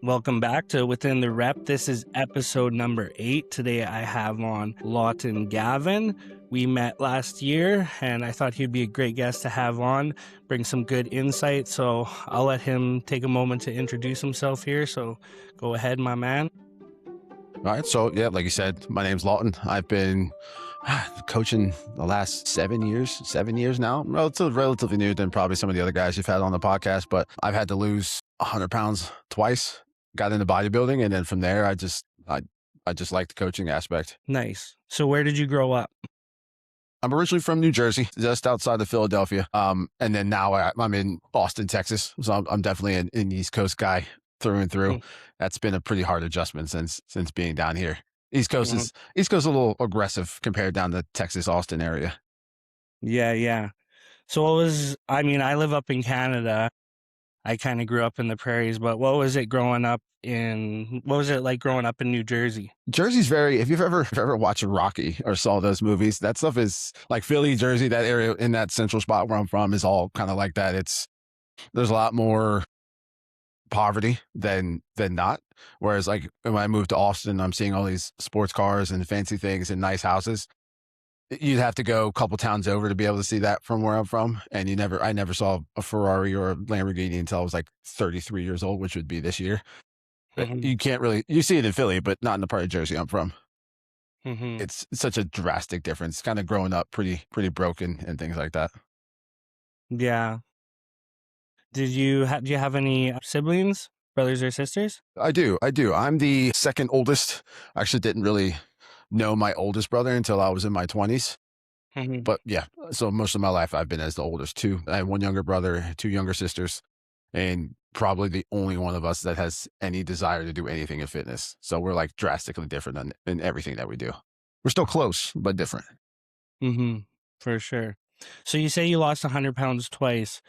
Welcome back to Within the Rep. This is episode number 8. Today I have on Lawton Gavin. We met last year and I thought he'd be a great guest to have on, bring some good insight. So I'll let him take a moment to introduce himself here. So go ahead, my man. All right. So, yeah, like you said, my name's Lawton. I've been coaching the last 7 years now. Relatively new than probably some of the other guys you've had on the podcast, but I've had to lose 100 pounds twice, got into bodybuilding. And then from there, I just like the coaching aspect. Nice. So where did you grow up? I'm originally from New Jersey, just outside of Philadelphia. And then now I'm in Austin, Texas. So I'm definitely an East Coast guy through and through. That's been a pretty hard adjustment since being down here. East Coast is a little aggressive compared down to Texas, Austin area. Yeah. So I live up in Canada. I kind of grew up in the prairies, but what was it like growing up in New Jersey? Jersey's if you've ever watched Rocky or saw those movies, that stuff is like Philly, Jersey, that area in that central spot where I'm from is all kind of like that. There's a lot more poverty than not. Whereas like when I moved to Austin, I'm seeing all these sports cars and fancy things and nice houses. You'd have to go a couple towns over to be able to see that from where I'm from. And I never saw a Ferrari or a Lamborghini until I was like 33 years old, which would be this year. You see it in Philly, but not in the part of Jersey I'm from. It's such a drastic difference, kind of growing up pretty broken and things like that. Yeah. Do you have any siblings, brothers or sisters? I do. I'm the second oldest. I actually didn't really know my oldest brother until I was in my 20s. But yeah, so most of my life I've been as the oldest too. I have one younger brother, 2 younger sisters, and probably the only one of us that has any desire to do anything in fitness. So we're like drastically different in everything that we do. We're still close, but different. For sure. So you say you lost 100 pounds twice.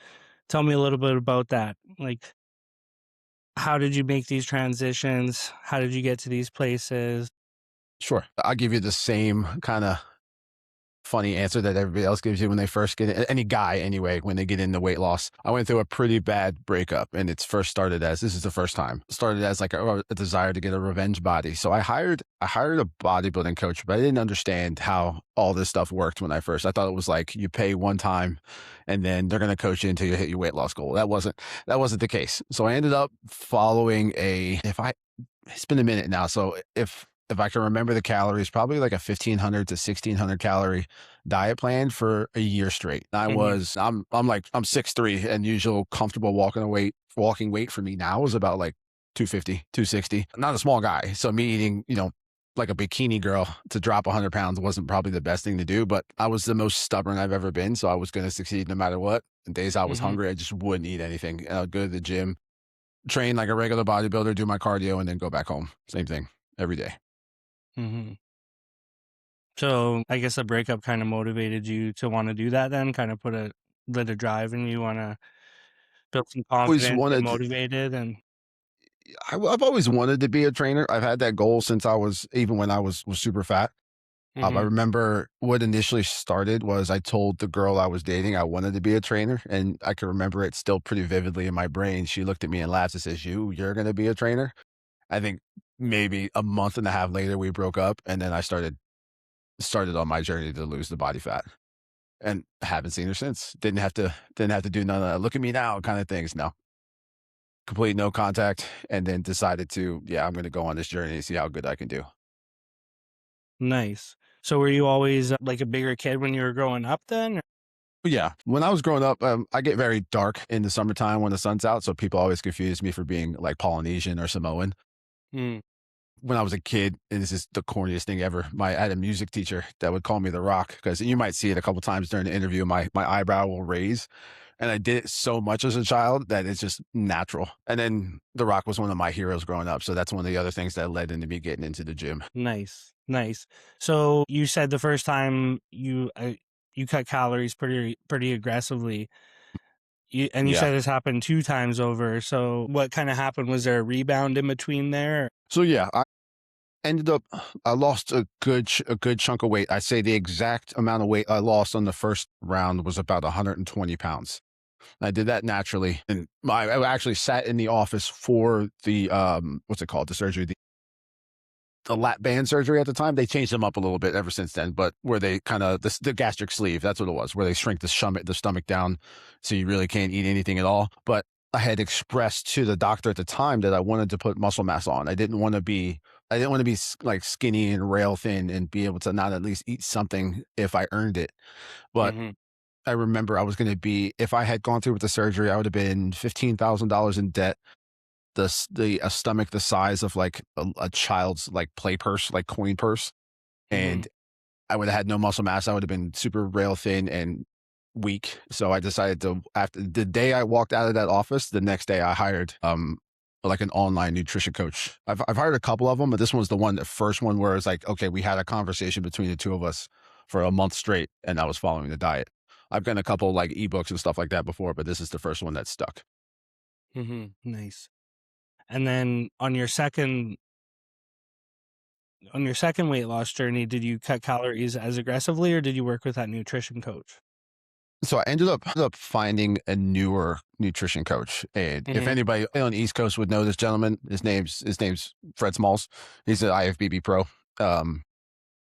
Tell me a little bit about that. Like, how did you make these transitions? How did you get to these places? Sure. I'll give you the same kind of funny answer that everybody else gives you when they first get in, any guy anyway, when they get into weight loss. I went through a pretty bad breakup, and this is the first time, started as like a desire to get a revenge body. So I hired a bodybuilding coach, but I didn't understand how all this stuff worked when I thought it was like you pay one time and then they're going to coach you until you hit your weight loss goal. That wasn't the case. So I ended up following it's been a minute now. So if I can remember the calories, probably like a 1,500 to 1,600 calorie diet plan for a year straight. I'm 6'3", and usual comfortable walking weight for me now is about like 250, 260. I'm not a small guy. So me eating, like a bikini girl to drop 100 pounds wasn't probably the best thing to do, but I was the most stubborn I've ever been. So I was going to succeed no matter what. The days I was hungry, I just wouldn't eat anything. And I'd go to the gym, train like a regular bodybuilder, do my cardio, and then go back home. Same thing every day. So I guess the breakup kind of motivated you to want to do that then, kind of lit a drive and you want to build some confidence and motivated. And I've always wanted to be a trainer. I've had that goal since even when I was super fat. I remember what initially started was I told the girl I was dating I wanted to be a trainer, and I can remember it still pretty vividly in my brain. She looked at me and laughed and says, you're going to be a trainer? I think maybe a month and a half later we broke up, and then I started on my journey to lose the body fat, and haven't seen her since. Didn't have to do none of that look at me now kind of things. No, complete no contact, and then decided I'm going to go on this journey and see how good I can do. Nice. So were you always like a bigger kid when you were growing up then? Yeah. When I was growing up, I get very dark in the summertime when the sun's out. So people always confuse me for being like Polynesian or Samoan. When I was a kid, and this is the corniest thing ever, I had a music teacher that would call me The Rock, because you might see it a couple times during the interview. My eyebrow will raise, and I did it so much as a child that it's just natural. And then The Rock was one of my heroes growing up. So that's one of the other things that led into me getting into the gym. Nice. So you said the first time you cut calories pretty aggressively. You said this happened 2 times over. So what kind of happened? Was there a rebound in between there? So yeah, I lost a good chunk of weight. I'd say the exact amount of weight I lost on the first round was about 120 pounds. I did that naturally, and I actually sat in the office for the what's it called, the surgery, the lap band surgery at the time. They changed them up a little bit ever since then, but where they kind of the gastric sleeve, that's what it was, where they shrink the stomach down so you really can't eat anything at all. But I had expressed to the doctor at the time that I wanted to put muscle mass on. I didn't want to be like skinny and rail thin and be able to not at least eat something if I earned it. But Hmm. I remember I was going to be, if I had gone through with the surgery, I would have been $15,000 in debt. A stomach the size of like a child's like play purse, like coin purse, Hmm. and I would have had no muscle mass. I would have been super rail thin and weak. So I decided to, after the day I walked out of that office, the next day I hired like an online nutrition coach. I've hired a couple of them, but this one was the first one where it's like, okay, we had a conversation between the two of us for a month straight, and I was following the diet. I've done a couple like ebooks and stuff like that before, but this is the first one that stuck. Hmm. Nice. And then on your second weight loss journey, did you cut calories as aggressively, or did you work with that nutrition coach? So I ended up finding a newer nutrition coach. And if Hmm. anybody on the East Coast would know this gentleman, his name's Fred Smalls. He's an IFBB pro. Um,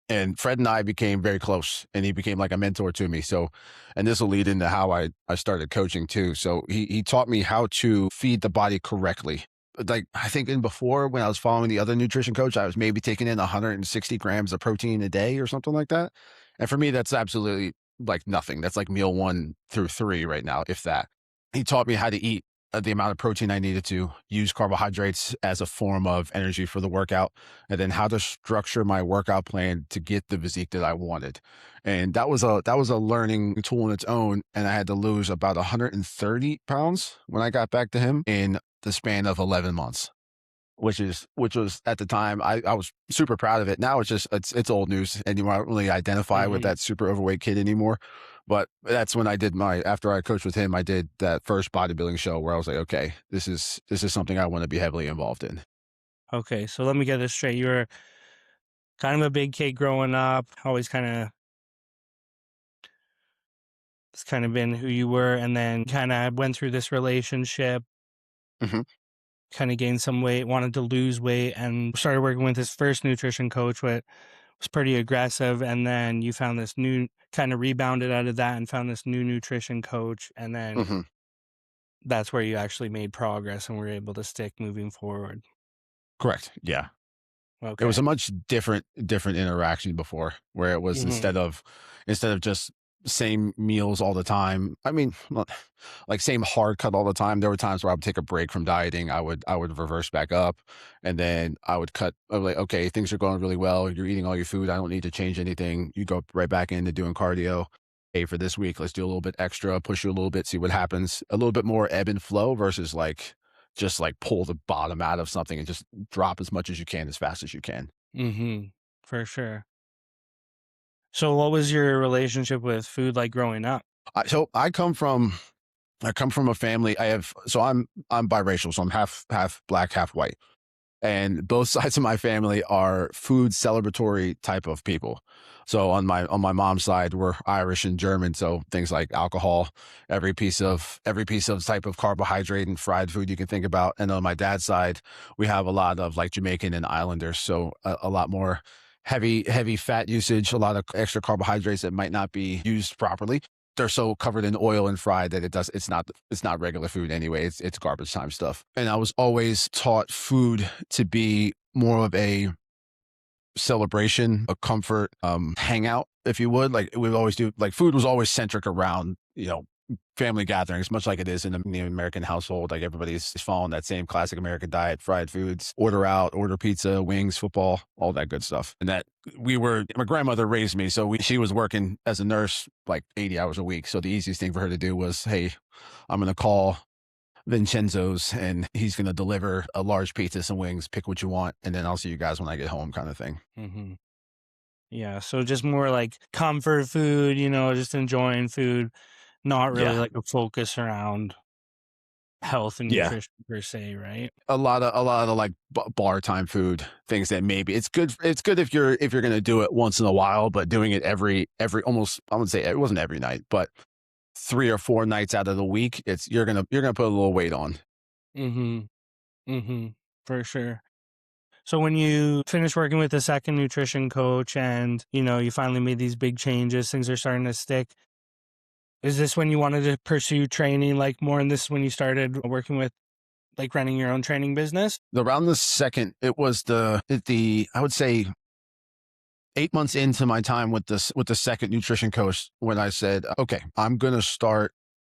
and Fred and I became very close, and he became like a mentor to me. So, and this will lead into how I started coaching too. So he taught me how to feed the body correctly. Like I think in before, when I was following the other nutrition coach, I was maybe taking in 160 grams of protein a day or something like that. And for me, that's absolutely like nothing. That's like meal 1 through 3 right now, if that. He taught me how to eat the amount of protein I needed to, use carbohydrates as a form of energy for the workout, and then how to structure my workout plan to get the physique that I wanted. And that was a learning tool in its own. And I had to lose about 130 pounds when I got back to him in the span of 11 months, which was at the time I was super proud of it. Now it's old news, and you don't really identify with Hmm. that super overweight kid anymore. But that's when I did after I coached with him, I did that first bodybuilding show where I was like, okay, this is something I want to be heavily involved in. Okay, so let me get this straight. You were kind of a big kid growing up, always kind of been who you were, and then kind of went through this relationship, Hmm. kind of gained some weight, wanted to lose weight, and started working with his first nutrition coach, which was pretty aggressive. And then you found this new, kind of rebounded out of that and found this new nutrition coach. And then Hmm. that's where you actually made progress and were able to stick moving forward. Correct. Yeah. It was a Okay. much different interaction before, where it was Hmm. instead of just same meals all the time. I mean, not like same hard cut all the time. There were times where I would take a break from dieting. I would reverse back up, and then I would cut. I'm like, okay, things are going really well. You're eating all your food. I don't need to change anything. You go right back into doing cardio. Hey, for this week, let's do a little bit extra, push you a little bit, see what happens. A little bit more ebb and flow versus like just like pull the bottom out of something and just drop as much as you can as fast as you can. Hmm. For sure. So what was your relationship with food like growing up? So I come from a family. I'm biracial, so I'm half black, half white, and both sides of my family are food celebratory type of people. So on my mom's side, we're Irish and German, so things like alcohol, every piece of type of carbohydrate and fried food you can think about. And on my dad's side, we have a lot of like Jamaican and Islanders, so a lot more heavy fat usage, a lot of extra carbohydrates that might not be used properly. They're so covered in oil and fried that it's not regular food anyway. It's garbage time stuff. And I was always taught food to be more of a celebration, a comfort, hangout, if you would. Like we always do, like food was always centric around, family gatherings, much like it is in the American household. Like everybody's following that same classic American diet, fried foods, order out, order pizza, wings, football, all that good stuff. And that my grandmother raised me. So she was working as a nurse like 80 hours a week. So the easiest thing for her to do was, hey, I'm going to call Vincenzo's and he's going to deliver a large pizza, some wings, pick what you want. And then I'll see you guys when I get home kind of thing. Hmm. Yeah. So just more like comfort food, just enjoying food, not really Yeah. like a focus around health and Yeah. nutrition per se, right? A lot of like bar time food, things that maybe it's good if you're going to do it once in a while, but doing it every almost, I wouldn't say it wasn't every night, but 3 or 4 nights out of the week, it's you're gonna put a little weight on. Mhm. Mhm. For sure. So when you finish working with the second nutrition coach and, you finally made these big changes, things are starting to stick. Is this when you wanted to pursue training like more, and this is when you started working with like running your own training business? Around the second, it was the I would say 8 months into my time with the second nutrition coach when I said, okay, I'm gonna start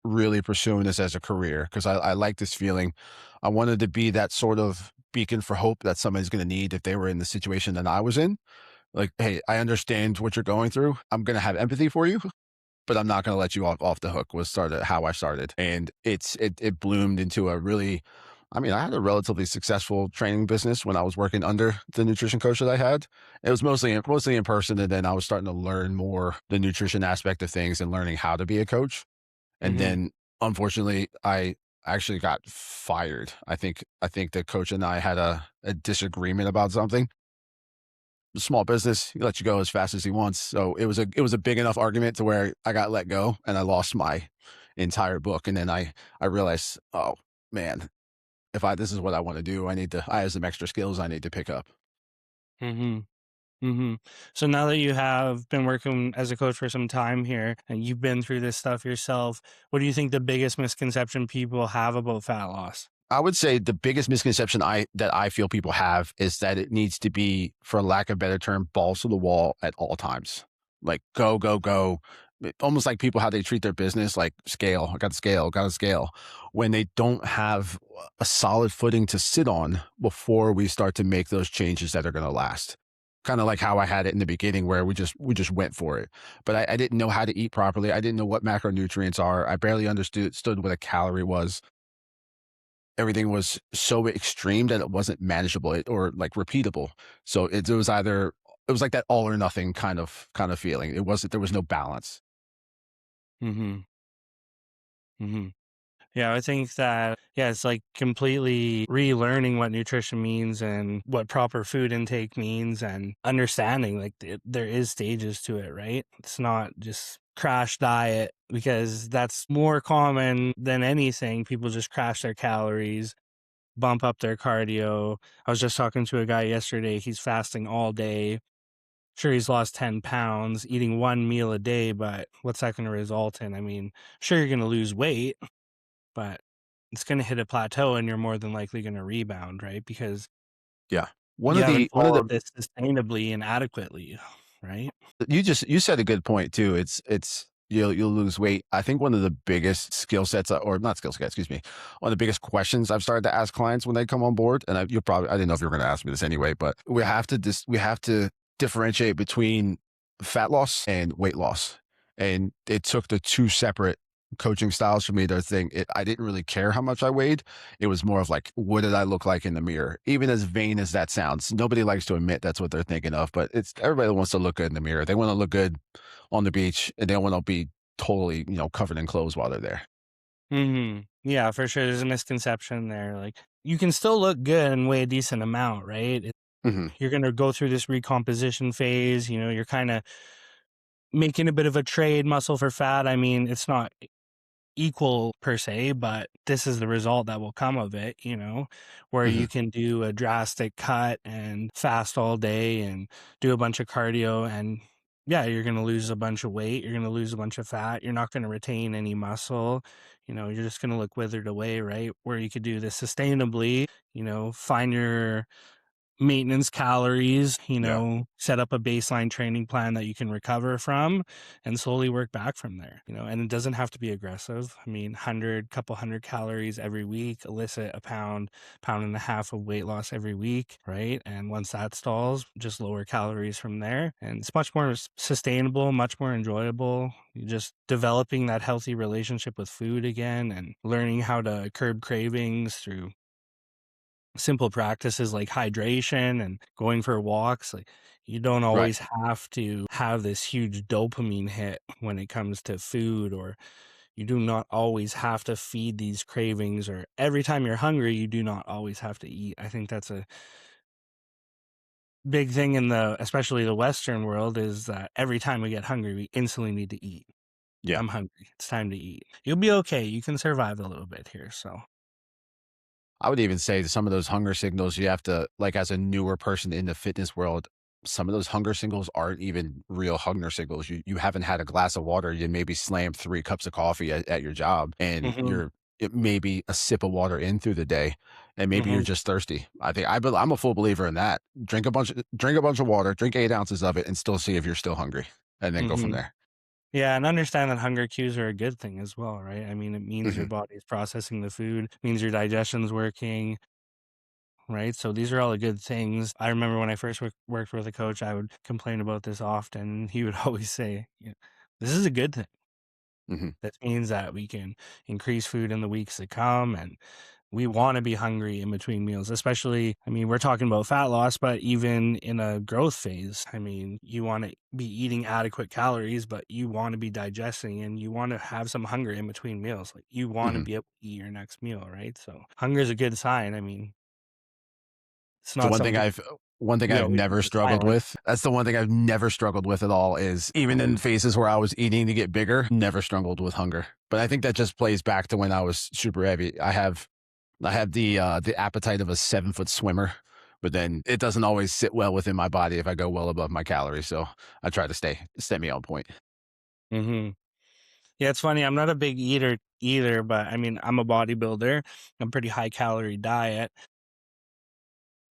really pursuing this as a career because I like this feeling. I wanted to be that sort of beacon for hope that somebody's gonna need if they were in the situation that I was in. Like, hey, I understand what you're going through. I'm gonna have empathy for you, but I'm not going to let you off the hook was started how I started. And it bloomed into a really, I mean, I had a relatively successful training business when I was working under the nutrition coach that I had. It was mostly in person. And then I was starting to learn more the nutrition aspect of things and learning how to be a coach. And Mhm. then unfortunately, I actually got fired. I think the coach and I had a disagreement about something small business. He lets you go as fast as he wants. So it was a big enough argument to where I got let go and I lost my entire book. And then I realized, oh man, if I this is what I want to do, I have some extra skills I need to pick up. Mhm. Mhm. So now that you have been working as a coach for some time here and you've been through this stuff yourself, what do you think the biggest misconception people have about fat loss? I would say the biggest misconception I feel people have is that it needs to be, for lack of a better term, balls to the wall at all times. Like go, go, go. Almost like people how they treat their business, like scale. I got to scale, got to scale. When they don't have a solid footing to sit on before we start to make those changes that are going to last. Kind of like how I had it in the beginning, where we just went for it. But I didn't know how to eat properly. I didn't know what macronutrients are. I barely understood what a calorie was. Everything was so extreme that it wasn't manageable or like repeatable. So it was like that all or nothing kind of feeling. It wasn't there was no balance. Mhm. Mhm. Yeah, I think that, yeah, it's like completely relearning what nutrition means and what proper food intake means and understanding like there is stages to it, right? It's not just crash diet because that's more common than anything. People just crash their calories, bump up their cardio. I was just talking to a guy yesterday. He's fasting all day. Sure, he's lost 10 pounds, eating one meal a day, but what's that going to result in? I mean, sure, you're going to lose weight, but it's gonna hit a plateau and you're more than likely gonna rebound, right? Because Yeah. you haven't followed this sustainably and adequately, right? You said a good point too. It's you'll lose weight. I think one of the biggest skill sets, or not skill sets, excuse me, one of the biggest questions I've started to ask clients when they come on board, and I didn't know if you were going to ask me this anyway, but we have to differentiate between fat loss and weight loss, and it took the two separate coaching styles for me to think I didn't really care how much I weighed. It was more of like, what did I look like in the mirror? Even as vain as that sounds, nobody likes to admit that's what they're thinking of, but it's everybody wants to look good in the mirror. They want to look good on the beach and they don't want to be totally, covered in clothes while they're there. Mhm. Yeah, for sure, there's a misconception there, like, you can still look good and weigh a decent amount, right? Hmm. You're gonna go through this recomposition phase, you're kinda making a bit of a trade, muscle for fat. I mean, it's not equal per se, but this is the result that will come of it, where Hmm. you can do a drastic cut and fast all day and do a bunch of cardio and yeah, you're going to lose a bunch of weight, you're going to lose a bunch of fat, you're not going to retain any muscle, you're just going to look withered away, right? Where you could do this sustainably, find your maintenance calories, Yeah. set up a baseline training plan that you can recover from and slowly work back from there, and it doesn't have to be aggressive. I mean, couple hundred calories every week, elicit a pound and a half of weight loss every week, right? And once that stalls, just lower calories from there. And it's much more sustainable, much more enjoyable. You're just developing that healthy relationship with food again and learning how to curb cravings through simple practices like hydration and going for walks. Like, you don't Right. always have to have this huge dopamine hit when it comes to food, or you do not always have to feed these cravings, or every time you're hungry you do not always have to eat. I think that's a big thing in the especially the Western world, is that every time we get hungry we instantly need to eat. Yeah. I'm hungry. It's time to eat. You'll be okay. You can survive a little bit here. So, I would even say that some of those hunger signals you have to, like, as a newer person in the fitness world, some of those hunger signals aren't even real hunger signals. You haven't had a glass of water, you maybe slammed 3 cups of coffee at your job, and hmm it may be a sip of water in through the day, and maybe you're hmm just thirsty. I'm a full believer in that. Drink a bunch of water, drink 8 ounces of it, and still see if you're still hungry, and then go from hmm there. yeah, and understand that hunger cues are a good thing as well, right? I mean, it means your Mhm, body is processing the food, means your digestion's working, right? So these are all the good things. I remember when I first worked with a coach, I would complain about this often. He would always say, "This is a good thing. mhm. That means that we can increase food in the weeks to come, and we want to be hungry in between meals, especially, I mean, we're talking about fat loss, but even in a growth phase, I mean, you want to be eating adequate calories, but you want to be digesting and you want to have some hunger in between meals. Like you want to Mhm. be able to eat your next meal, right? So hunger is a good sign. I mean, it's The not something one thing we I've always never keep struggled silent. with, that's the one thing I've never struggled with at all is even in phases where I was eating to get bigger, never struggled with hunger. But I think that just plays back to when I was super heavy. I have the appetite of a 7-foot swimmer, but then it doesn't always sit well within my body if I go well above my calories. So I try to stay me on point. hmm Yeah, it's funny. I'm not a big eater either, but I mean, I'm a bodybuilder. I'm pretty high calorie diet.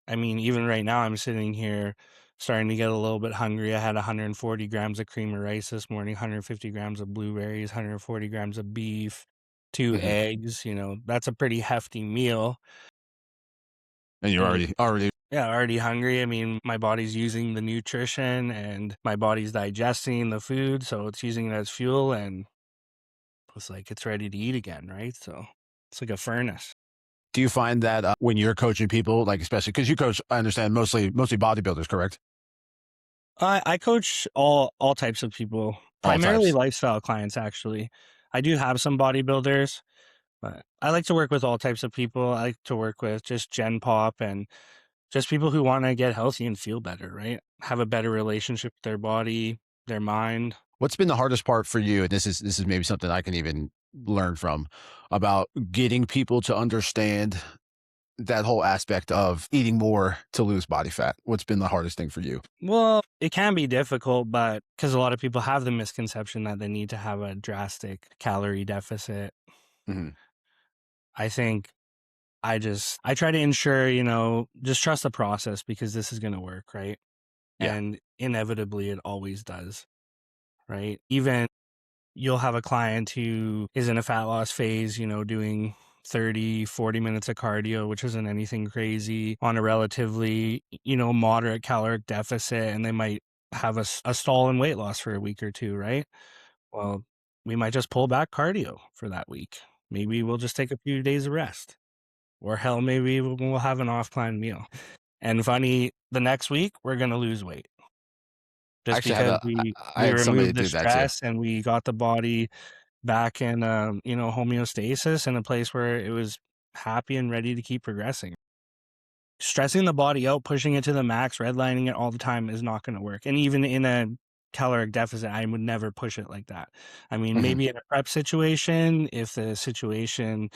I mean, even right now, I'm sitting here starting to get a little bit hungry. I had 140 grams of cream of rice this morning, 150 grams of blueberries, 140 grams of beef, two Mhm. eggs. That's a pretty hefty meal. And you're And already yeah, already hungry. I mean, my body's using the nutrition and my body's digesting the food. So it's using it as fuel and it's like it's ready to eat again, right? So it's like a furnace. do you find that when you're coaching people, like especially because you coach, I understand mostly bodybuilders, correct? I coach all types of people, All primarily types. lifestyle clients, actually. I do have some bodybuilders, but I like to work with all types of people. I like to work with just Gen Pop and just people who want to get healthy and feel better, right? Have a better relationship with their body, their mind. What's been the hardest part for you? And this is maybe something I can even learn from about getting people to understand that whole aspect of eating more to lose body fat. What's been the hardest thing for you? Well, it can be difficult, but because a lot of people have the misconception that they need to have a drastic calorie deficit, Mhm. I think I try to ensure, just trust the process because this is going to work, right? Yeah. And inevitably, it always does, right? Even you'll have a client who is in a fat loss phase, doing 30, 40 minutes of cardio, which isn't anything crazy on a relatively, moderate caloric deficit, and they might have a stall in weight loss for a week or two, right? Well, we might just pull back cardio for that week. Maybe we'll just take a few days of rest. Or hell, maybe we'll have an off plan meal. And funny, the next week, we're going to lose weight I just actually had because a I we had somebody removed the do that too. stress and we got the body back in, homeostasis in a place where it was happy and ready to keep progressing. Stressing the body out, pushing it to the max, redlining it all the time is not going to work. And even in a caloric deficit, I would never push it like that. I mean, Mhm. maybe in a prep situation, if the situation,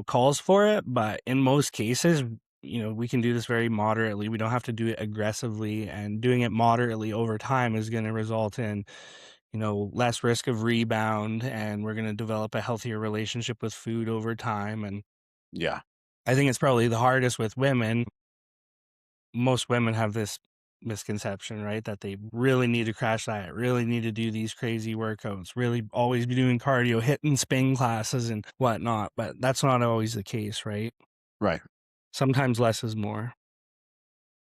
calls for it, but in most cases, we can do this very moderately. We don't have to do it aggressively, and doing it moderately over time is going to result in, less risk of rebound, and we're going to develop a healthier relationship with food over time. And Yeah. I think it's probably the hardest with women. Most women have this misconception, right? That they really need to crash diet, really need to do these crazy workouts, really always be doing cardio, hitting spin classes and whatnot. But that's not always the case, right? Right. Sometimes less is more.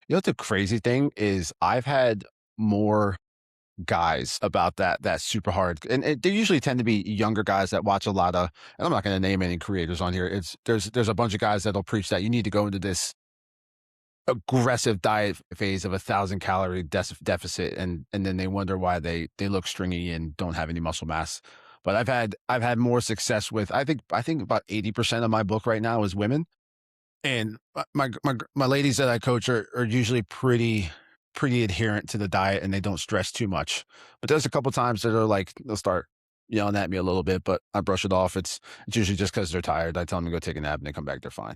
You know what the crazy thing is? I've had more guys about that super hard, and they usually tend to be younger guys that watch a lot of. And I'm not going to name any creators on here. It's there's a bunch of guys that'll preach that you need to go into this aggressive diet phase of 1,000 calorie deficit, and then they wonder why they look stringy and don't have any muscle mass. But I've had more success with I think about 80% of my book right now is women. And my ladies that I coach are usually pretty adherent to the diet, and they don't stress too much. But there's a couple times that are like they'll start. yelling at me a little bit, but I brush it off. It's usually just because they're tired. I tell them to go take a nap and they come back, they're fine.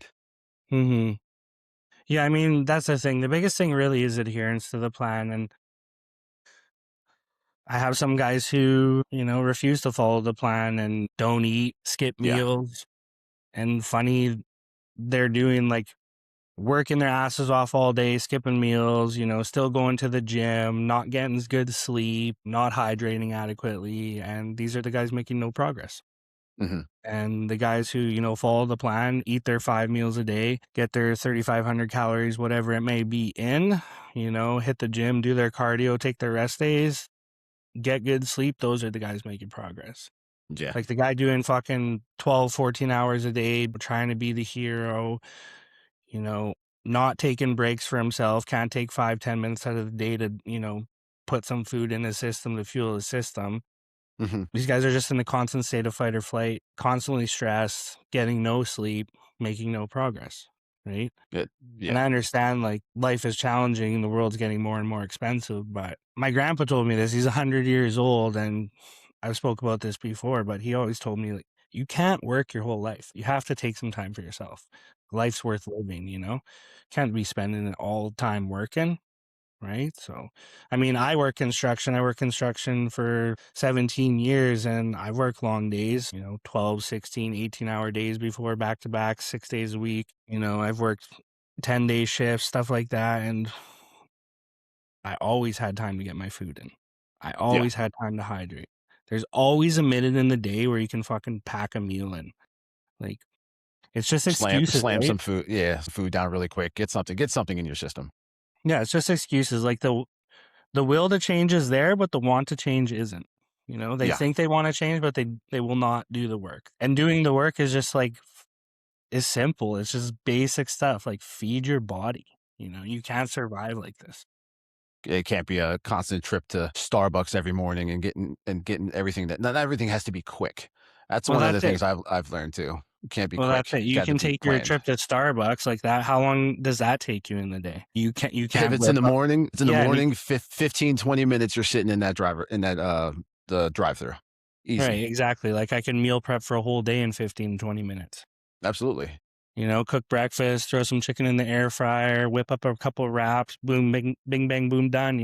Hmm. Yeah, I mean, that's the thing. The biggest thing really is adherence to the plan. And I have some guys who, refuse to follow the plan and don't eat, skip Yeah. meals. And funny, they're doing like working their asses off all day, skipping meals, still going to the gym, not getting good sleep, not hydrating adequately. And these are the guys making no progress. Hmm. And the guys who, follow the plan, eat their 5 meals a day, get their 3,500 calories, whatever it may be in, hit the gym, do their cardio, take their rest days, get good sleep. Those are the guys making progress. Yeah. Like the guy doing fucking 12, 14 hours a day, trying to be the hero, you know, not taking breaks for himself, can't take 5, 10 minutes out of the day to, put some food in his system to fuel his system. Hmm. These guys are just in a constant state of fight or flight, constantly stressed, getting no sleep, making no progress, right? It, And yeah. I understand like life is challenging, the world's getting more and more expensive, but my grandpa told me this. He's 100 years old, and I've spoke about this before, but he always told me like you can't work your whole life. You have to take some time for yourself. Life's worth living, Can't be spending it all the time working, right? So, I mean, I work construction. I worked construction for 17 years, and I work long days, 12, 16, 18-hour days before back to back, 6 days a week. I've worked 10-day shifts, stuff like that. And I always had time to get my food in. I Yeah. always had time to hydrate. There's always a minute in the day where you can fucking pack a meal in. Like, it's just excuses, Slam right? some food. Yeah. Food down really quick. Get something in your system. Yeah, it's just excuses. Like the will to change is there, but the want to change isn't. They Yeah. think they want to change, but they will not do the work. And doing the work is just like is simple. It's just basic stuff like feed your body. You can't survive like this. It can't be a constant trip to Starbucks every morning and getting everything that not everything has to be quick. That's Well, one of the that's it. things I've learned too. It can't be Well, that's quick. it. It's You got to can be take your planned. trip to Starbucks like that. How long does that take you in the day? You If can't it's in whip the up. morning, it's in the Yeah, morning, 15, 20 minutes you're sitting in that the drive-through. Easy. right, exactly. Like I can meal prep for a whole day in 15, 20 minutes. Absolutely. Cook breakfast, throw some chicken in the air fryer, whip up a couple wraps, boom, bing, bing, bang, boom, done.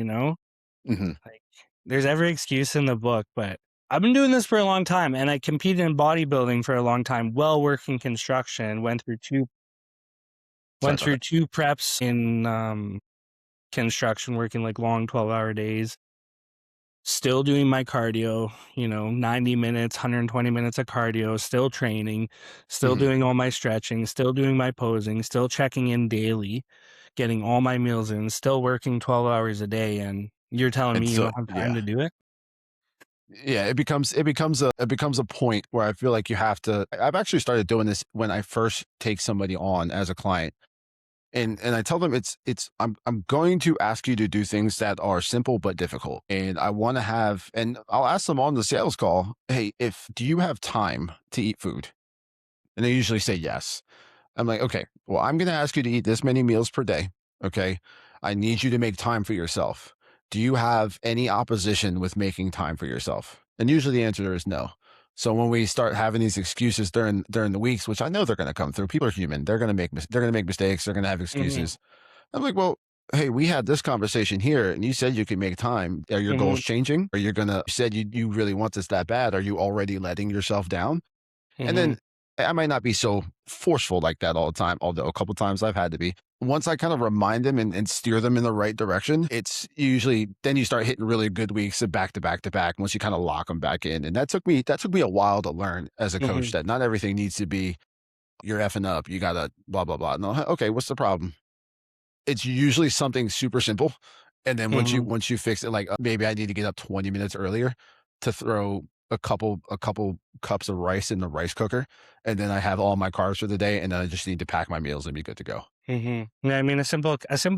Hmm. Like, there's every excuse in the book, but I've been doing this for a long time, and I competed in bodybuilding for a long time while working construction. Sorry Went about through that. two preps in construction, working like long 12-hour days. Still doing my cardio, 90 minutes, 120 minutes of cardio, still training, still Hmm. doing all my stretching, still doing my posing, still checking in daily, getting all my meals in, still working 12 hours a day. And you're telling And me you so don't have time yeah. to do it? Yeah, it becomes a point where I feel like you have to I've actually started doing this when I first take somebody on as a client. And I tell them I'm going to ask you to do things that are simple but difficult. And I want to have and I'll ask them on the sales call, "Hey, if do you have time to eat food?" And they usually say yes. I'm like, "Okay, well, I'm going to ask you to eat this many meals per day, okay? I need you to make time for yourself. Do you have any opposition with making time for yourself?" And usually the answer is no. So when we start having these excuses during the weeks, which I know they're going to come through, people are human. They're going to make mistakes. They're going to have Mm-hmm. excuses. I'm like, well, hey, we had this conversation here, and you said you could make time. Are your Mm-hmm. goals changing? Are you gonna? You said you really want this that bad? Are you already letting yourself down? And Mm-hmm. then I might not be so forceful like that all the time, although a couple times I've had to be. Once I kind of remind them and steer them in the right direction, it's usually then you start hitting really good weeks of back to back to back once you kind of lock them back in. And that took me a while to learn as a coach Mm-hmm. that not everything needs to be you're effing up, you gotta blah blah blah. No, okay, what's the problem? It's usually something super simple. And then Mm-hmm. once you fix it, like maybe I need to get up 20 minutes earlier to throw a couple cups of rice in the rice cooker, and then I have all my carbs for the day, and then I just need to pack my meals and be good to go. Mm-hmm. Yeah, I mean a simple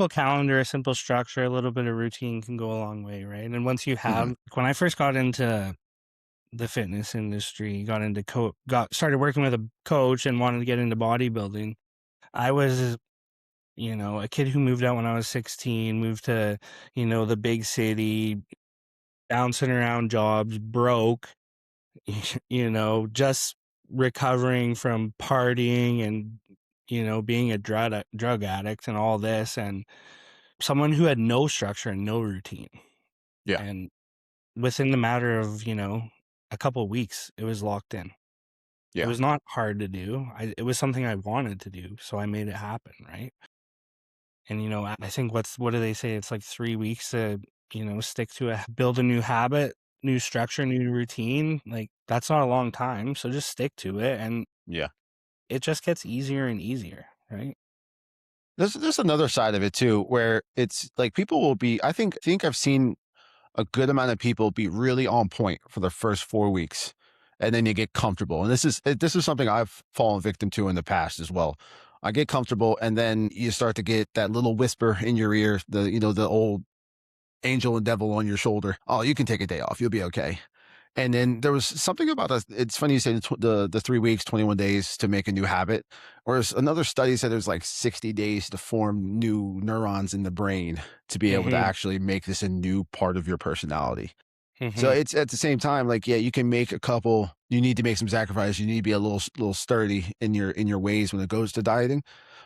calendar, a simple structure, a little bit of routine can go a long way, right? And once you have, Hmm. when I first got into the fitness industry, got into got started working with a coach and wanted to get into bodybuilding. I was, a kid who moved out when I was 16, moved to, the big city, bouncing around jobs, broke, just recovering from partying and, being a drug addict and all this, and someone who had no structure and no routine. Yeah. And within the matter of, a couple of weeks, it was locked in. It Yeah. was not hard to do. It was something I wanted to do, so I made it happen, right? And, I think what do they say? It's like 3 weeks to, stick to build a new habit, new structure, new routine. Like, that's not a long time, so just stick to it, and Yeah. it just gets easier and easier, right? There's another side of it too, where it's like people will be. I think I've seen a good amount of people be really on point for the first 4 weeks, and then you get comfortable. And this is something I've fallen victim to in the past as well. I get comfortable, and then you start to get that little whisper in your ear, the old angel and devil on your shoulder. Oh, you can take a day off. You'll be okay. And then there was something about us. It's funny you say the 3 weeks, 21 days to make a new habit. Whereas another study said there's like 60 days to form new neurons in the brain to be able to Mhm, actually make this a new part of your personality. So mhm, it's at the same time, like, yeah, you can make a couple, you need to make some sacrifice. You need to be a little sturdy in your ways when it goes to dieting.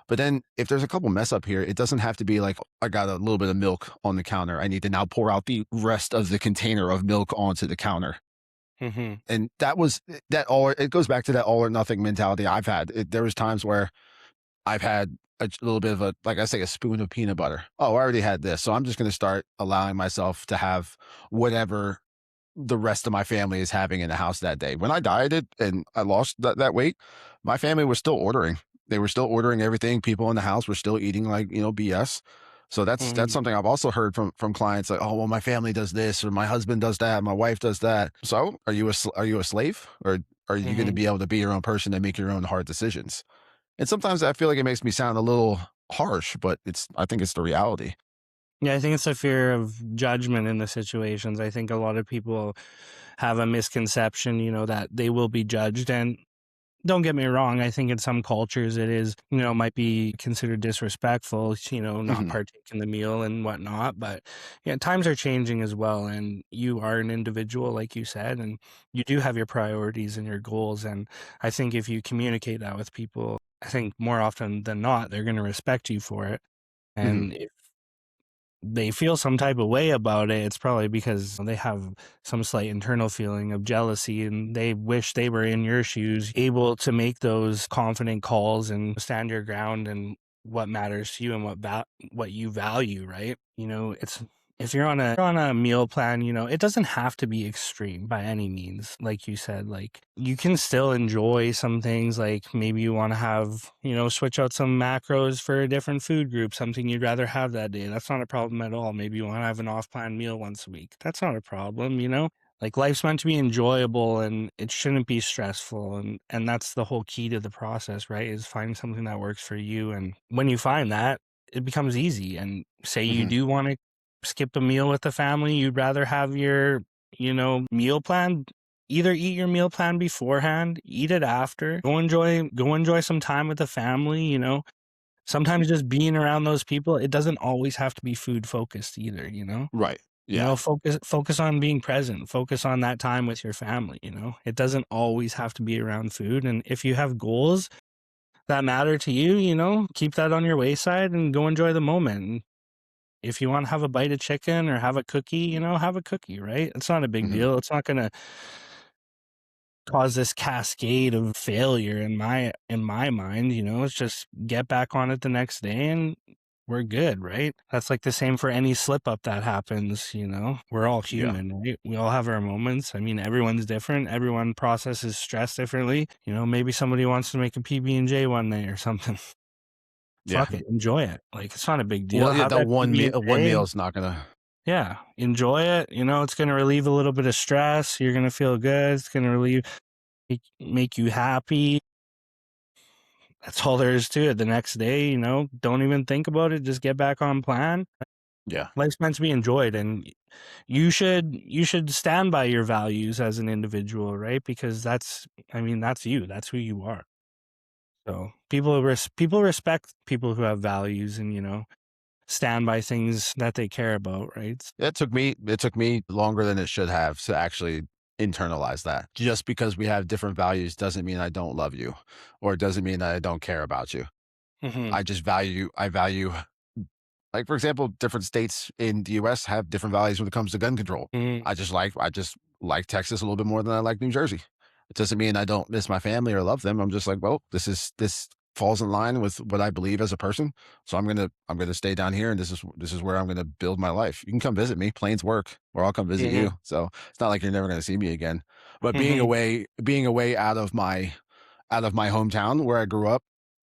But then if there's a couple mess up here, it doesn't have to be like, I got a little bit of milk on the counter. I need to now pour out the rest of the container of milk onto the counter. mhm, And that all, it goes back to that all or nothing mentality I've had. There was times where I've had a little bit of a, like I say, a spoon of peanut butter. Oh, I already had this. So I'm just going to start allowing myself to have whatever the rest of my family is having in the house that day. When I dieted and I lost that weight, my family was still ordering. They were still ordering everything. People in the house were still eating like, BS. So that's mhm, something I've also heard from clients like, oh, well, my family does this or my husband does that, my wife does that. So are you a slave, or are you going to mhm. be able to be your own person and make your own hard decisions? And sometimes I feel like it makes me sound a little harsh, but I think it's the reality. Yeah, I think it's a fear of judgment in the situations. I think a lot of people have a misconception, that they will be judged, and don't get me wrong, I think in some cultures it is, might be considered disrespectful, not Hmm. partake in the meal and whatnot. But yeah, times are changing as well. And you are an individual, like you said, and you do have your priorities and your goals. And I think if you communicate that with people, I think more often than not, they're going to respect you for it. Hmm. And if they feel some type of way about it, it's probably because they have some slight internal feeling of jealousy and they wish they were in your shoes, able to make those confident calls and stand your ground and what matters to you and what you value, right? It's if you're on a meal plan, it doesn't have to be extreme by any means. Like you said, like you can still enjoy some things, like maybe you want to have, switch out some macros for a different food group, something you'd rather have that day. That's not a problem at all. Maybe you want to have an off-plan meal once a week. That's not a problem. Like life's meant to be enjoyable and it shouldn't be stressful, and that's the whole key to the process, right? Is finding something that works for you, and when you find that, it becomes easy. And say you Hmm. do want to skip a meal with the family, you'd rather have your, meal plan, either eat your meal plan beforehand, eat it after, go enjoy some time with the family. Sometimes just being around those people, it doesn't always have to be food focused either. Right. Yeah. Focus on being present, focus on that time with your family. It doesn't always have to be around food. And if you have goals that matter to you, keep that on your wayside and go enjoy the moment. If you want to have a bite of chicken or have a cookie, have a cookie, right? It's not a big Hmm. deal. It's not going to cause this cascade of failure in my mind. It's just get back on it the next day and we're good, right? That's like the same for any slip up that happens. We're all Yeah. human, right? We all have our moments. I mean, everyone's different. Everyone processes stress differently. Maybe somebody wants to make a PB&J one day or something. Yeah. Fuck it, enjoy it. Like, it's not a big deal. Well, yeah, Have that that one meal PB&J. is not gonna. Yeah, enjoy it. It's gonna relieve a little bit of stress. You're gonna feel good. It's gonna make you happy. That's all there is to it. The next day, don't even think about it. Just get back on plan. Yeah. Life's meant to be enjoyed, and you should stand by your values as an individual, right? Because that's you. That's who you are. So people respect people who have values and stand by things that they care about, right? It took me longer than it should have to actually internalize that. Just because we have different values doesn't mean I don't love you, or it doesn't mean that I don't care about you. Hmm. I value like, for example, different states in the US have different values when it comes to gun control. Hmm. I just like Texas a little bit more than I like New Jersey. It doesn't mean I don't miss my family or love them. I'm just like, well, this falls in line with what I believe as a person. So I'm gonna stay down here, and this is where I'm gonna build my life. You can come visit me, planes work, or I'll come visit Hmm. you. So it's not like you're never gonna see me again. But Hmm. being away out of my hometown where I grew up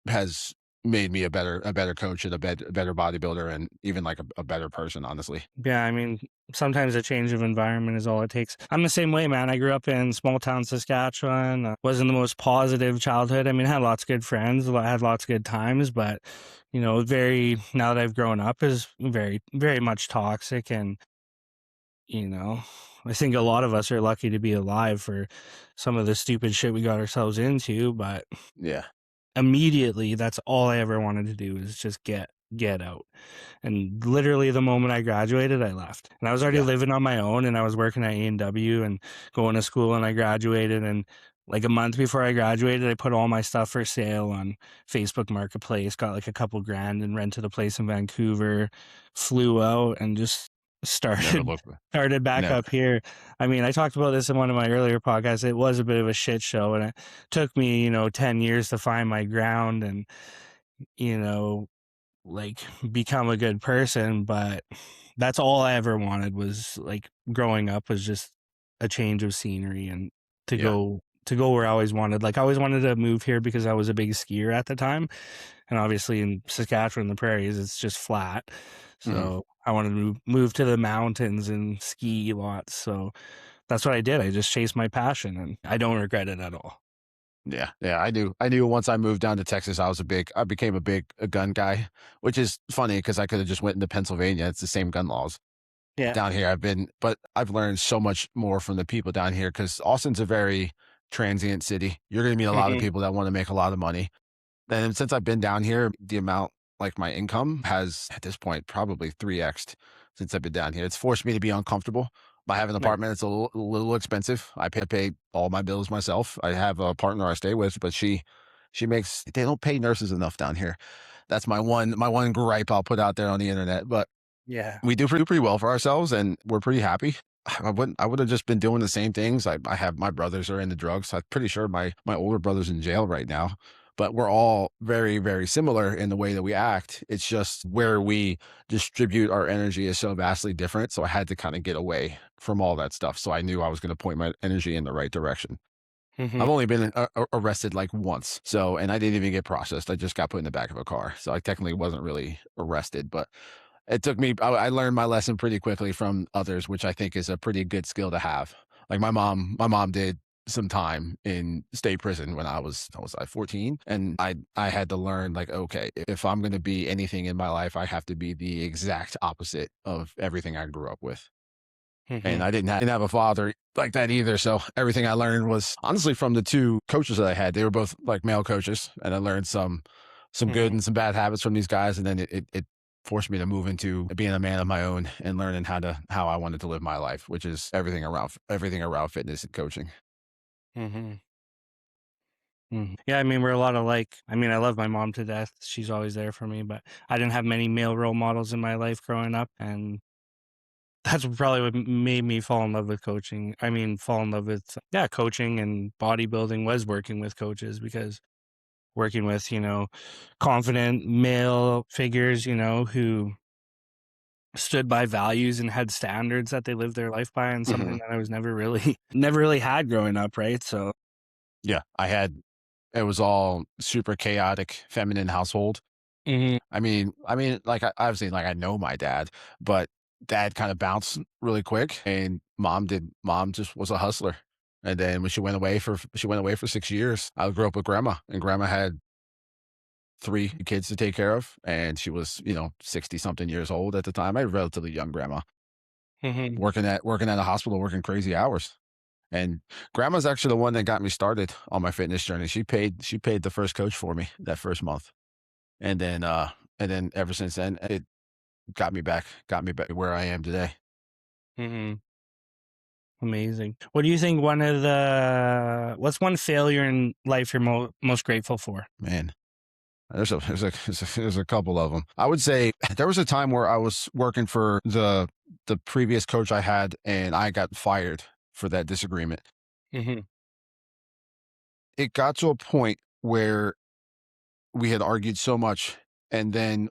has made me a better coach and a better bodybuilder, and even like a better person, honestly. Yeah, I mean, sometimes a change of environment is all it takes. I'm the same way, man. I grew up in small town Saskatchewan. Wasn't the most positive childhood. I mean, I had lots of good friends, I had lots of good times, but very now that I've grown up is very, very much toxic. And you know, I think a lot of us are lucky to be alive for some of the stupid shit we got ourselves into. But Yeah. immediately, that's all I ever wanted to do is just get out. And literally the moment I graduated, I left. And I was already Yeah. living on my own, and I was working at A&W and going to school, and I graduated. And like a month before I graduated, I put all my stuff for sale on Facebook Marketplace, got like a couple grand and rented a place in Vancouver, flew out and just Never started look. started back Never. up here. I mean, I talked about this in one of my earlier podcasts. It was a bit of a shit show, and it took me, 10 years to find my ground and, you know, like become a good person. But that's all I ever wanted was like growing up was just a change of scenery and to Yeah. go where I always wanted. Like I always wanted to move here because I was a big skier at the time. And obviously in Saskatchewan, the prairies, it's just flat. Mhm. So I wanted to move to the mountains and ski lots. So that's what I did. I just chased my passion and I don't regret it at all. Yeah, yeah, I knew once I moved down to Texas, I became a gun guy, which is funny because I could have just went into Pennsylvania. It's the same gun laws Yeah. down here. But I've learned so much more from the people down here because Austin's a very transient city. You're going to meet a lot of Hmm. people that want to make a lot of money. And since I've been down here, the amount like my income has at this point probably 3x'd since I've been down here. It's forced me to be uncomfortable. I have an Nice. apartment. It's a little expensive. I pay all my bills myself. I have a partner I stay with, but she makes they don't pay nurses enough down here. That's my one gripe I'll put out there on the internet. But Yeah. we do pretty well for ourselves, and we're pretty happy. I would have just been doing the same things. I have my brothers are into drugs. I'm pretty sure my older brother's in jail right now. But we're all very, very similar in the way that we act. It's just where we distribute our energy is so vastly different. So I had to kind of get away from all that stuff. So I knew I was going to point my energy in the right direction. Hmm. I've only been arrested like once. So, and I didn't even get processed. I just got put in the back of a car. So I technically wasn't really arrested, but it took me I learned my lesson pretty quickly from others, which I think is a pretty good skill to have. Like my mom did some time in state prison when I was 14, and I had to learn like, okay, if I'm going to be anything in my life, I have to be the exact opposite of everything I grew up with. And Hmm. I didn't have a father like that either. So everything I learned was honestly from the two coaches that I had. They were both like male coaches, and I learned some good Hmm. and some bad habits from these guys. And then it forced me to move into being a man of my own and learning how I wanted to live my life, which is everything around fitness and coaching. Hmm. Yeah, I mean, we're a lot alike. I mean, I love my mom to death. She's always there for me, but I didn't have many male role models in my life growing up. And that's probably what made me fall in love with coaching. I mean, fall in love with, yeah, coaching and bodybuilding was working with coaches because working with, confident male figures, who stood by values and had standards that they lived their life by and something Hmm. that I was never really, never really had growing up. Right. So, Yeah, it was all super chaotic, feminine household. mhm. I mean, like obviously, like I know my dad, but dad kind of bounced really quick, and mom just was a hustler. And then when she went away for 6 years, I grew up with grandma, and grandma had three kids to take care of, and she was 60 something years old at the time. I had a relatively young grandma Mhm. working at a hospital, working crazy hours. And grandma's actually the one that got me started on my fitness journey. She paid the first coach for me that first month, and then ever since then it got me back where I am today. Mhm. Amazing. What do you think what's one failure in life you're most grateful for? Man, there's a couple of them. I would say there was a time where I was working for the previous coach I had, and I got fired for that disagreement. Mm-hmm. It got to a point where we had argued so much, and then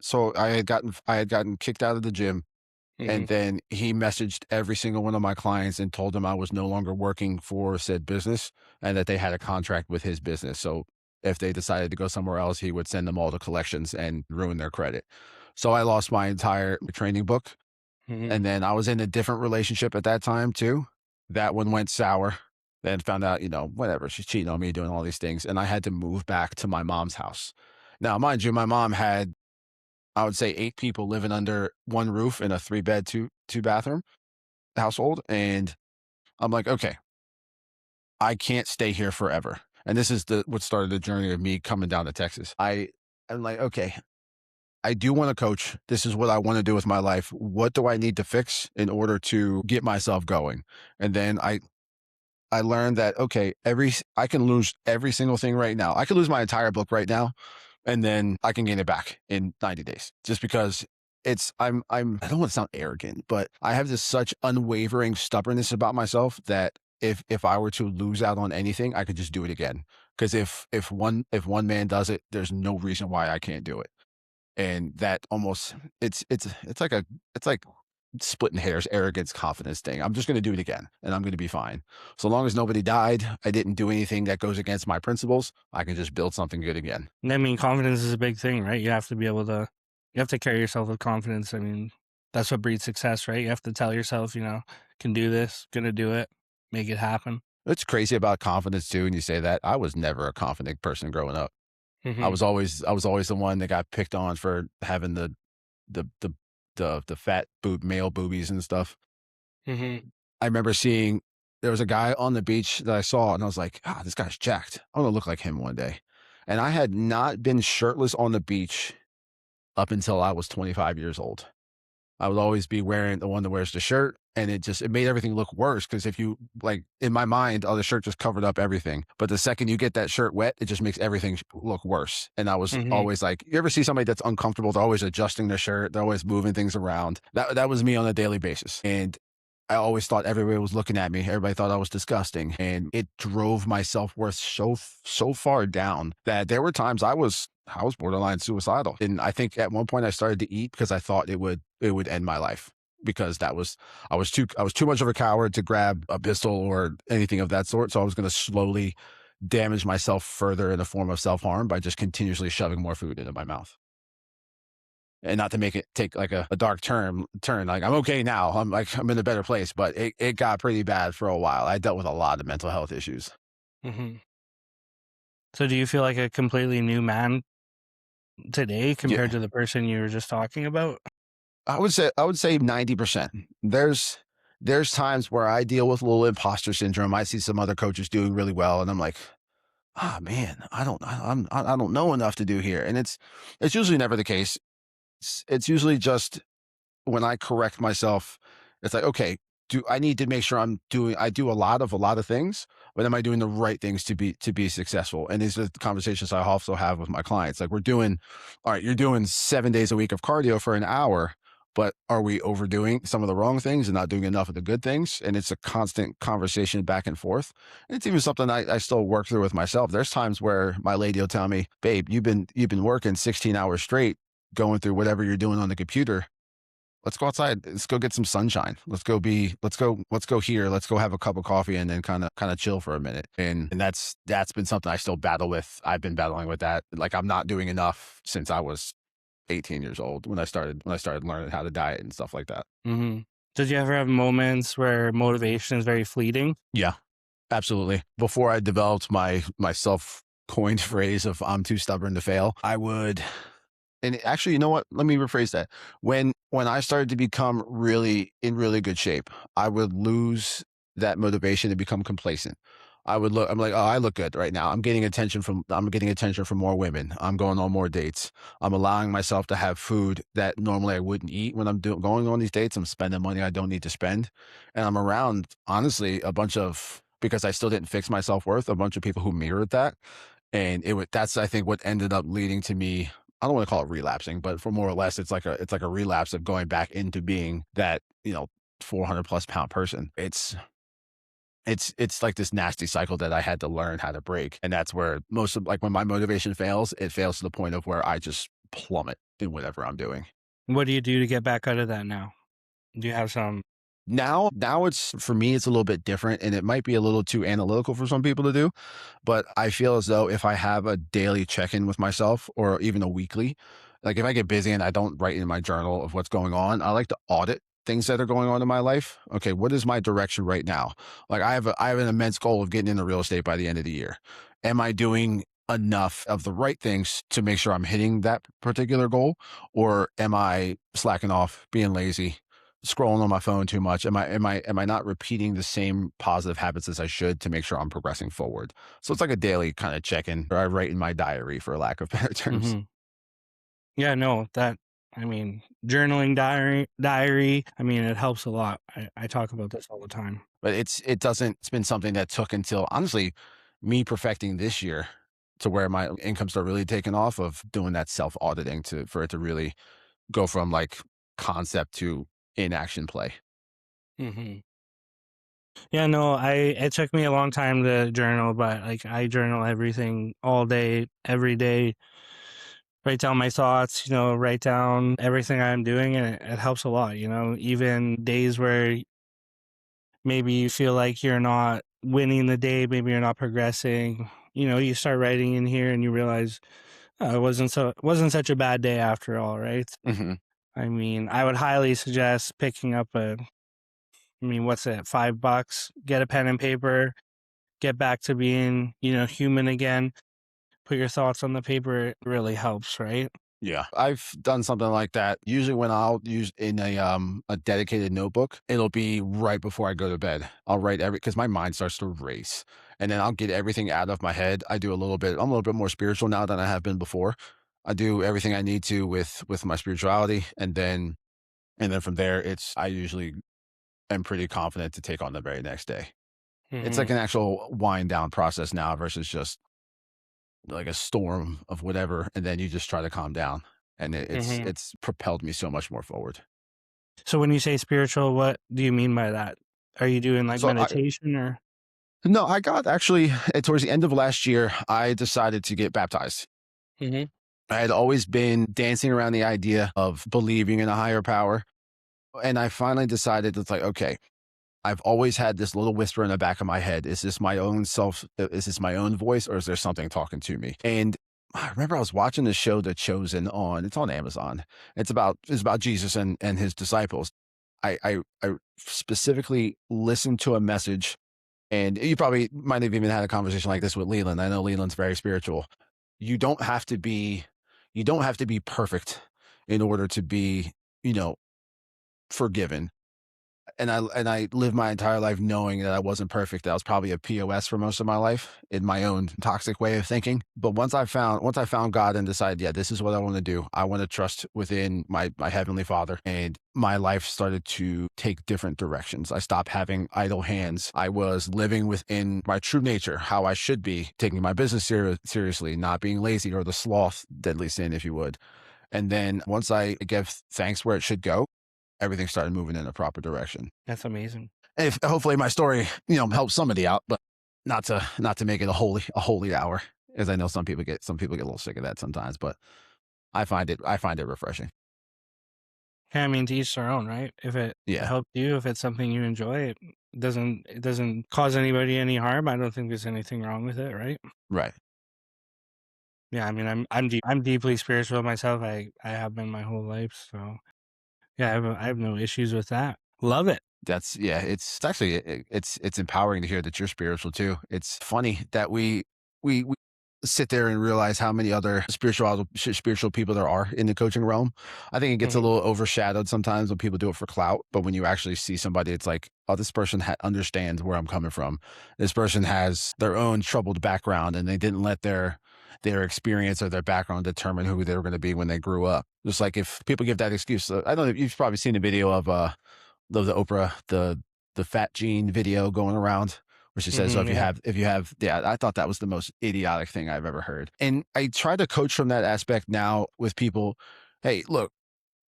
so I had gotten kicked out of the gym. Mm-hmm. And then he messaged every single one of my clients and told them I was no longer working for said business and that they had a contract with his business. So if they decided to go somewhere else, he would send them all to collections and ruin their credit. So I lost my entire training book. Mm-hmm. And then I was in a different relationship at that time too. That one went sour. Then found out, whatever, she's cheating on me, doing all these things. And I had to move back to my mom's house. Now, mind you, my mom had, I would say, 8 people living under one roof in a 3-bed, two bathroom household. And I'm like, okay, I can't stay here forever. And this is what started the journey of me coming down to Texas. I'm like, okay, I do want to coach. This is what I want to do with my life. What do I need to fix in order to get myself going? And then I learned that, okay, I can lose every single thing right now. I could lose my entire book right now, and then I can gain it back in 90 days just because I don't want to sound arrogant, but I have this such unwavering stubbornness about myself that if I were to lose out on anything, I could just do it again. Because if one man does it, there's no reason why I can't do it. And that almost it's like splitting hairs, arrogance, confidence thing. I'm just going to do it again and I'm going to be fine. So long as nobody died, I didn't do anything that goes against my principles, I can just build something good again. I mean, confidence is a big thing, right? You have to carry yourself with confidence. I mean, that's what breeds success, right? You have to tell yourself, can do this, gonna do it, make it happen. It's crazy about confidence too. And you say that I was never a confident person growing up. I Mm-hmm. was always the one that got picked on for having the, the, the fat male boobies and stuff. Mm-hmm. I remember seeing there was a guy on the beach that I saw, and I was like, this guy's jacked. I want to look like him one day. And I had not been shirtless on the beach up until I was 25 years old. I would always be wearing the one that wears the shirt, and it made everything look worse because if you like in my mind, the shirt just covered up everything. But the second you get that shirt wet, it just makes everything look worse. And I was Mm-hmm. always like, you ever see somebody that's uncomfortable? They're always adjusting their shirt. They're always moving things around. That was me on a daily basis. And I always thought everybody was looking at me. Everybody thought I was disgusting. And it drove my self-worth so far down that there were times I was borderline suicidal. And I think at one point I started to eat because I thought it would end my life because I was too much of a coward to grab a pistol or anything of that sort. So I was going to slowly damage myself further in the form of self-harm by just continuously shoving more food into my mouth. And not to make it take like a dark turn, like I'm okay now. I'm in a better place, but it got pretty bad for a while. I dealt with a lot of mental health issues. Mm-hmm. So do you feel like a completely new man today Yeah, compared to the person you were just talking about? I would say 90%. There's times where I deal with a little imposter syndrome. I see some other coaches doing really well, and I'm like, ah, man, I don't know enough to do here. And it's usually never the case. It's usually just when I correct myself, it's like, okay, do I need to make sure I do a lot of things, but am I doing the right things to be successful? And these are the conversations I also have with my clients. Like all right, you're doing 7 days a week of cardio for an hour, but are we overdoing some of the wrong things and not doing enough of the good things? And it's a constant conversation back and forth. And it's even something I still work through with myself. There's times where my lady will tell me, babe, you've been working 16 hours straight, going through whatever you're doing on the computer. Let's go outside. Let's go get some sunshine. Let's go here. Let's go have a cup of coffee and then kind of chill for a minute. And that's been something I still battle with. I've been battling with that. Like I'm not doing enough since I was 18 years old when I started learning how to diet and stuff like that. Mm-hmm. Did you ever have moments where motivation is very fleeting? Yeah, absolutely. Before I developed my self coined phrase of I'm too stubborn to fail, I would. And actually, you know what? Let me rephrase that. When I started to become in really good shape, I would lose that motivation and become complacent. I'm like, oh, I look good right now. I'm getting attention from more women. I'm going on more dates. I'm allowing myself to have food that normally I wouldn't eat when going on these dates. I'm spending money I don't need to spend. And I'm around, honestly, because I still didn't fix my self worth, a bunch of people who mirrored that. And that's, I think, what ended up leading to me. I don't want to call it relapsing, but for more or less, it's like a relapse of going back into being that, 400 plus pound person. It's like this nasty cycle that I had to learn how to break. And that's where most of, like, when my motivation fails, it fails to the point of where I just plummet in whatever I'm doing. What do you do to get back out of that now? Do you have some? Now it's, for me, it's a little bit different, and it might be a little too analytical for some people to do, but I feel as though if I have a daily check-in with myself or even a weekly, like if I get busy and I don't write in my journal of what's going on, I like to audit things that are going on in my life. Okay, what is my direction right now? Like I have an immense goal of getting into real estate by the end of the year. Am I doing enough of the right things to make sure I'm hitting that particular goal, or am I slacking off, being lazy, scrolling on my phone too much? Am I not repeating the same positive habits as I should to make sure I'm progressing forward? So it's like a daily kind of check-in, or I write in my diary, for lack of better terms. Hmm. Yeah, no, I mean, journaling diary. I mean, it helps a lot. I talk about this all the time. But it's been something that took until, honestly, me perfecting this year, to where my income started really taking off, of doing that self-auditing, for it to really go from like concept to in action play. Hmm. Yeah, no, it took me a long time to journal, but like I journal everything all day, every day. Write down my thoughts, write down everything I'm doing, and it helps a lot. Even days where maybe you feel like you're not winning the day, maybe you're not progressing. You start writing in here, and you realize, oh, it wasn't such a bad day after all, right? Hmm. I mean, I would highly suggest picking up what's it, $5? Get a pen and paper, get back to being, human again. Put your thoughts on the paper. It really helps, right? Yeah, I've done something like that. Usually, when I'll use in a dedicated notebook, it'll be right before I go to bed. I'll write because my mind starts to race, and then I'll get everything out of my head. I'm a little bit more spiritual now than I have been before. I do everything I need to with my spirituality, and then from there, I usually am pretty confident to take on the very next day. It's like Hmm. an actual wind down process now versus just like a storm of whatever, and then you just try to calm down. And Hmm. it's propelled me so much more forward. So when you say spiritual, what do you mean by that? Are you doing like So I meditation or? No, I got actually, towards the end of last year, I decided to get baptized. Hmm. I had always been dancing around the idea of believing in a higher power, and I finally decided, it's like, okay, I've always had this little whisper in the back of my head. Is this my own self? Is this my own voice, or is there something talking to me? And I remember I was watching the show The Chosen it's on Amazon. It's about Jesus and his disciples. I specifically listened to a message, and you probably might have even had a conversation like this with Leland. I know Leland's very spiritual. You don't have to be you don't have to be perfect in order to be, you know, forgiven. And I lived my entire life knowing that I wasn't perfect. That I was probably a POS for most of my life in my own toxic way of thinking. But once I found God and decided, yeah, this is what I want to do. I want to trust within my heavenly Father, and my life started to take different directions. I stopped having idle hands. I was living within my true nature, how I should be, taking my business seriously, not being lazy, or the sloth, deadly sin, if you would. And then once I gave thanks where it should go, everything started moving in a proper direction. That's amazing. And if hopefully my story, helps somebody out, but not to make it a holy hour, as I know some people get a little sick of that sometimes, but I find it refreshing. Yeah, I mean, to each their own, right? If it Yeah, helps you, if it's something you enjoy, it doesn't cause anybody any harm. I don't think there's anything wrong with it, right? right. Yeah, I mean, I'm deeply spiritual myself. I have been my whole life, so yeah, I have no issues with that. Love it. That's Yeah. It's actually it's empowering to hear that you're spiritual too. It's funny that we sit there and realize how many other spiritual people there are in the coaching realm. I think it gets a Mhm. little overshadowed sometimes when people do it for clout, but when you actually see somebody, it's like, oh, this person understands where I'm coming from. This person has their own troubled background, and they didn't let their experience or their background determine who they were going to be when they grew up. Just like if people give that excuse, I don't know. You've probably seen a video of the Oprah, the fat gene video going around, where she says, "Oh, Mhm. Yeah. if you have," yeah, I thought that was the most idiotic thing I've ever heard. And I try to coach from that aspect now with people. Hey, look,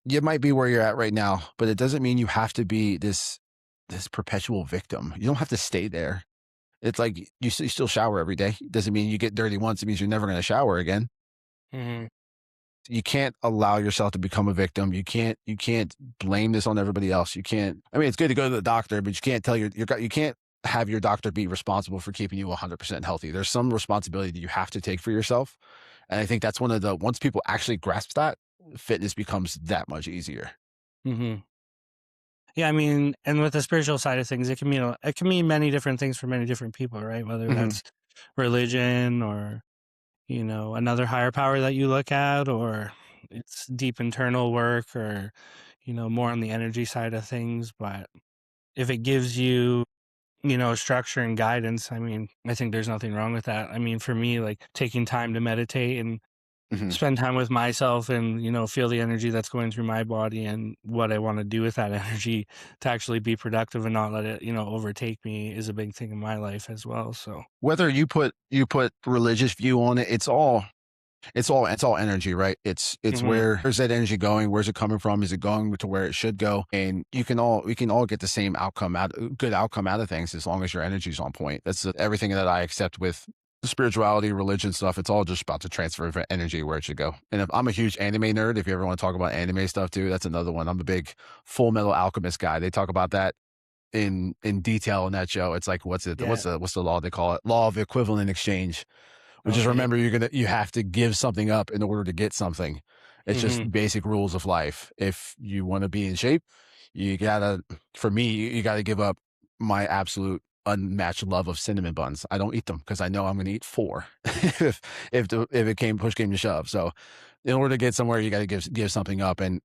you might be where you're at right now, but it doesn't mean you have to be this perpetual victim. You don't have to stay there. It's like you still shower every day. Doesn't mean you get dirty once. It means you're never going to shower again. Mhm. You can't allow yourself to become a victim. You can't blame this on everybody else. You can't. I mean, it's good to go to the doctor, but you can't tell you can't have your doctor be responsible for keeping you 100% healthy. There's some responsibility that you have to take for yourself, and I think that's one of the once people actually grasp that, fitness becomes that much easier. Mhm. Yeah, I mean, and with the spiritual side of things, it can mean many different things for many different people, right? Whether Hmm. that's religion or, another higher power that you look at, or it's deep internal work, or, more on the energy side of things. But if it gives you, structure and guidance, I mean, I think there's nothing wrong with that. I mean, for me, like taking time to meditate and Hmm. spend time with myself and, feel the energy that's going through my body and what I want to do with that energy to actually be productive and not let it, overtake me is a big thing in my life as well. So, Whether you put religious view on it, it's all energy, right? It's hmm where's that energy going? Where's it coming from? Is it going to where it should go? And we can all get the same good outcome out of things as long as your energy's on point. That's everything that I accept with spirituality, religion stuff. It's all just about the transfer of energy where it should go. And if I'm a huge anime nerd, if you ever want to talk about anime stuff too, that's another one. I'm a big Full Metal Alchemist guy. They talk about that in detail in that show. It's like yeah. what's the law they call it? Law of equivalent exchange, which is Okay. remember you have to give something up in order to get something. It's hmm just basic rules of life. If you want to be in shape, you gotta for me, you gotta give up my absolute unmatched love of cinnamon buns. I don't eat them because I know I'm gonna eat four if it came push came to shove. So in order to get somewhere, you gotta give something up, and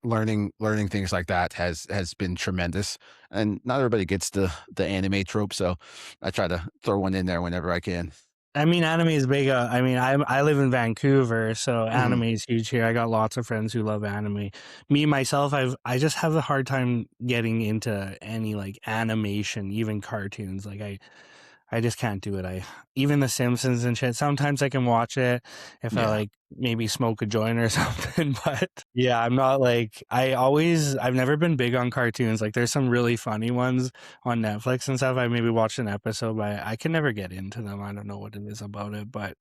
learning things like that has been tremendous. And not everybody gets the anime trope, so I try to throw one in there whenever I can. I mean, anime is big. I mean, I live in Vancouver, so Mhm. anime is huge here. I got lots of friends who love anime. Me myself, I just have a hard time getting into any like animation, even cartoons. Like I just can't do it. I even The Simpsons and shit. Sometimes I can watch it if I Yeah. like maybe smoke a joint or something. But yeah, I'm not like I've never been big on cartoons. Like there's some really funny ones on Netflix and stuff. I maybe watched an episode, but I can never get into them. I don't know what it is about it. But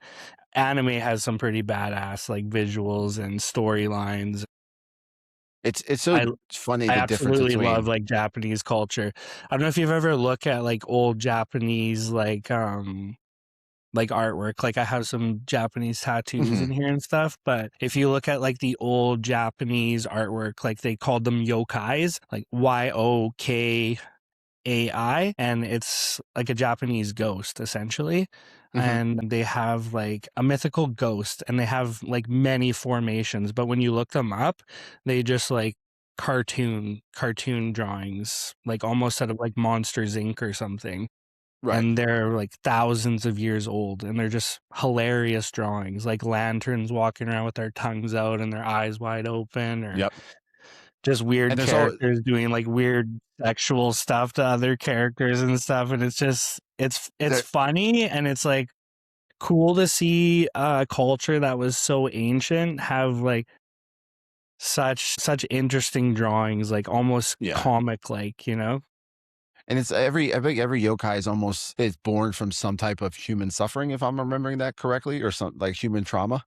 anime has some pretty badass like visuals and storylines. It's so I funny I the difference absolutely love between like Japanese culture. I don't know if you've ever looked at like old Japanese like artwork. Like I have some Japanese tattoos in Mhm, here and stuff, but if you look at like the old Japanese artwork, like they called them yokais, like YOKAI, and it's like a Japanese ghost essentially. mhm, And they have like a mythical ghost and they have like many formations, but when you look them up, they just like cartoon drawings, like almost out of like Monsters Inc. or something, right, and they're like thousands of years old and they're just hilarious drawings, like lanterns walking around with their tongues out and their eyes wide open, or yep, just and weird there's all characters doing like weird sexual stuff to other characters and stuff, and it's just it's there funny, and it's like cool to see a culture that was so ancient have like such interesting drawings, like almost yeah, comic like. and it's every yokai is born from some type of human suffering, if I'm remembering that correctly, or some like human trauma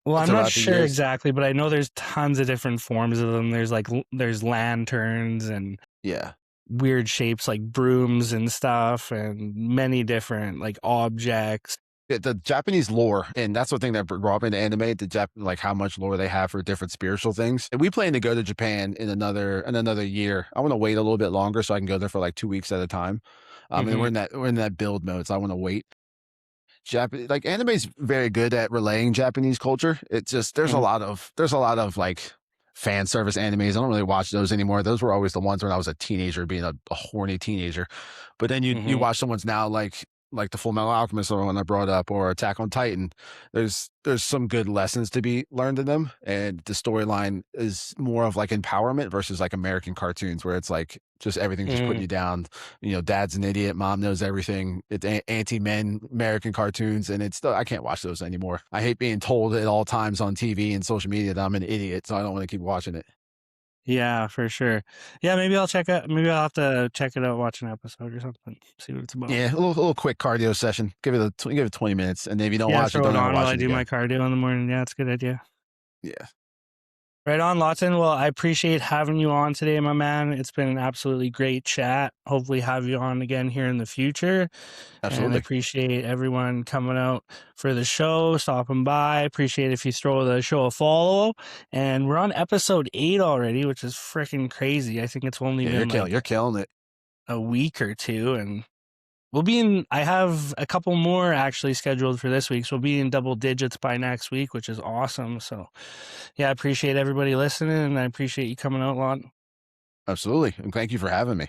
Well, I'm not throughout the sure years. exactly, but I know there's tons of different forms of them. There's like there's lanterns and Yeah. weird shapes like brooms and stuff, and many different like objects. The Japanese lore, and that's the thing that brought me to anime. Like how much lore they have for different spiritual things. And we plan to go to Japan in another year. I want to wait a little bit longer so I can go there for like 2 weeks at a time. And hmm we're in that build mode, so I want to wait. Japanese, like anime's very good at relaying Japanese culture. It's just there's a Mhm. lot of like fan service animes. I don't really watch those anymore. Those were always the ones when I was a teenager, being a horny teenager. But then you Mhm. watch the ones now like the Full Metal Alchemist, the one I brought up, or Attack on Titan. There's some good lessons to be learned in them, and the storyline is more of like empowerment versus like American cartoons, where it's like just everything just putting Mhm. you down. Dad's an idiot, mom knows everything. It's anti-men American cartoons, and I can't watch those anymore. I hate being told at all times on TV and social media that I'm an idiot, so I don't want to keep watching it. Yeah, for sure. Yeah, maybe I'll have to check it out, watch an episode or something, see what it's about. Yeah, a little quick cardio session. Give it 20 minutes, and if you don't Yeah, watch it, throw don't it ever on while watch I it do my again. cardio in the morning. Yeah, it's a good idea. Yeah, Right on, Lawton. Well, I appreciate having you on today, my man. It's been an absolutely great chat. Hopefully have you on again here in the future. And I absolutely. appreciate everyone coming out for the show, stopping by. Appreciate if you throw the show a follow. And we're on episode 8 already, which is freaking crazy. I think it's only Yeah, been you're killing it. a week or two, and I have a couple more actually scheduled for this week, so we'll be in double digits by next week, which is awesome. So yeah, I appreciate everybody listening, and I appreciate you coming out, Lon. Absolutely, and thank you for having me.